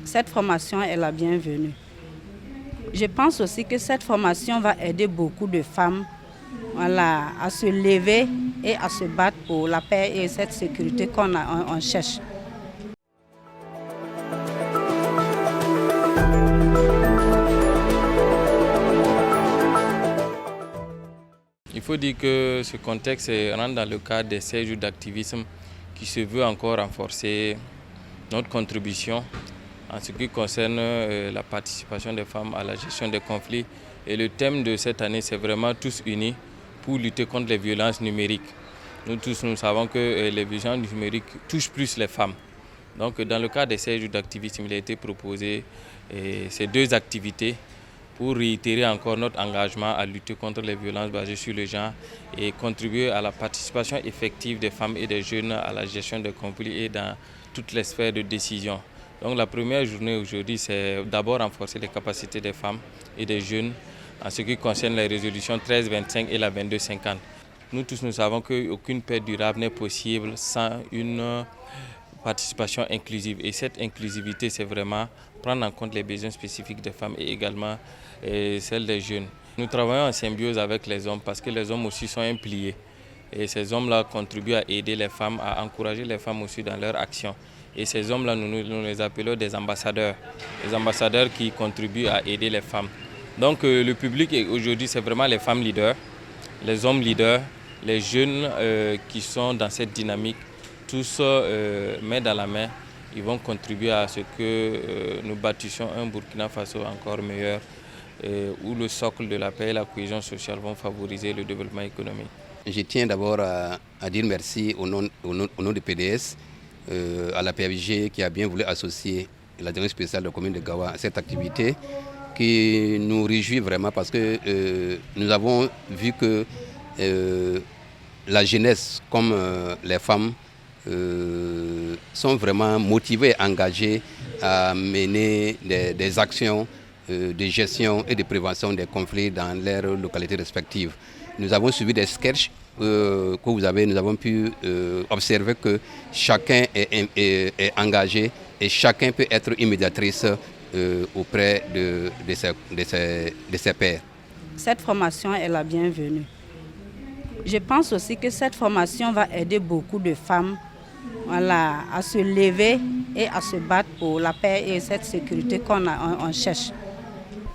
Cette formation est la bienvenue. Je pense aussi que cette formation va aider beaucoup de femmes à se lever et à se battre pour la paix et cette sécurité qu'on cherche. Il faut dire que ce contexte rentre dans le cadre des 16 jours d'activisme qui se veut encore renforcer notre contribution en ce qui concerne la participation des femmes à la gestion des conflits. Et le thème de cette année, c'est vraiment tous unis pour lutter contre les violences numériques. Nous tous, nous savons que les violences numériques touchent plus les femmes. Donc dans le cadre des 16 jours d'activisme, il a été proposé ces deux activités pour réitérer encore notre engagement à lutter contre les violences basées sur le genre et contribuer à la participation effective des femmes et des jeunes à la gestion des conflits et dans toutes les sphères de décision. Donc la première journée aujourd'hui, c'est d'abord renforcer les capacités des femmes et des jeunes en ce qui concerne les résolutions 1325 et la 2250. Nous tous, nous savons qu'aucune paix durable n'est possible sans une participation inclusive. Et cette inclusivité, c'est vraiment prendre en compte les besoins spécifiques des femmes et également celles des jeunes. Nous travaillons en symbiose avec les hommes parce que les hommes aussi sont impliqués. Et ces hommes-là contribuent à aider les femmes, à encourager les femmes aussi dans leur action. Et ces hommes-là, nous les appelons des ambassadeurs qui contribuent à aider les femmes. Donc le public aujourd'hui, c'est vraiment les femmes leaders, les hommes leaders, les jeunes qui sont dans cette dynamique. Tous, main dans la main, ils vont contribuer à ce que nous bâtissions un Burkina Faso encore meilleur, où le socle de la paix et la cohésion sociale vont favoriser le développement économique. Je tiens d'abord à dire merci au nom du PDS, à la PAVG qui a bien voulu associer la direction spéciale de la commune de Gawa à cette activité qui nous réjouit vraiment parce que nous avons vu que la jeunesse comme les femmes sont vraiment motivées, engagées à mener des actions de gestion et de prévention des conflits dans leurs localités respectives. Nous avons suivi des sketchs nous avons pu observer que chacun est engagé et chacun peut être une médiatrice auprès de ses pairs. Cette formation est la bienvenue. Je pense aussi que cette formation va aider beaucoup de femmes à se lever et à se battre pour la paix et cette sécurité qu'on cherche.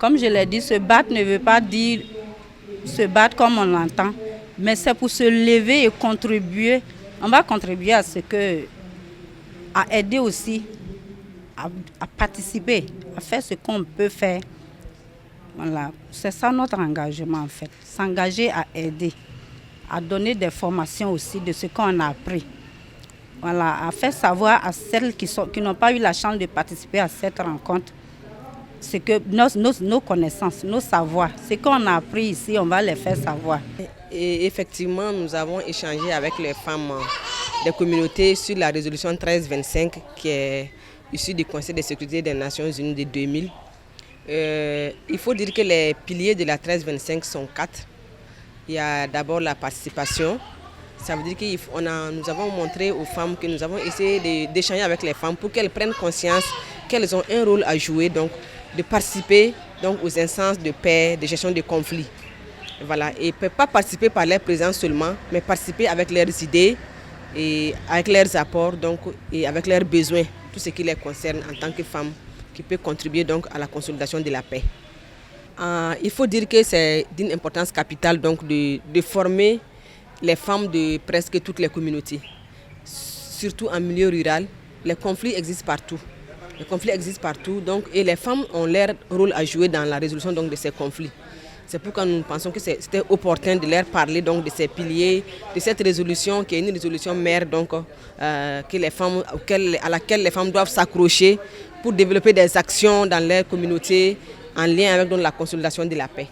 Comme je l'ai dit, se battre ne veut pas dire se battre comme on l'entend, mais c'est pour se lever et contribuer. On va contribuer à aider aussi, à participer, à faire ce qu'on peut faire. Voilà. C'est ça notre engagement en fait, s'engager à aider, à donner des formations aussi de ce qu'on a appris. Voilà, à faire savoir à celles qui n'ont pas eu la chance de participer à cette rencontre, ce que nos connaissances, nos savoirs, ce qu'on a appris ici, on va les faire savoir. Et effectivement, nous avons échangé avec les femmes des communautés sur la résolution 1325 qui est issue du Conseil de sécurité des Nations Unies de 2000. Il faut dire que les piliers de la 1325 sont 4. Il y a d'abord la participation. Ça veut dire que nous avons montré aux femmes que nous avons essayé d'échanger avec les femmes pour qu'elles prennent conscience qu'elles ont un rôle à jouer, donc de participer aux instances de paix, de gestion des conflits. Voilà. Et ne peuvent pas participer par leur présence seulement, mais participer avec leurs idées, et avec leurs apports et avec leurs besoins, tout ce qui les concerne en tant que femmes, qui peut contribuer à la consolidation de la paix. Il faut dire que c'est d'une importance capitale de former les femmes de presque toutes les communautés, surtout en milieu rural. Les conflits existent partout. Et les femmes ont leur rôle à jouer dans la résolution de ces conflits. C'est pourquoi nous pensons que c'était opportun de leur parler de ces piliers, de cette résolution qui est une résolution mère à laquelle les femmes doivent s'accrocher pour développer des actions dans leur communauté en lien avec la consolidation de la paix.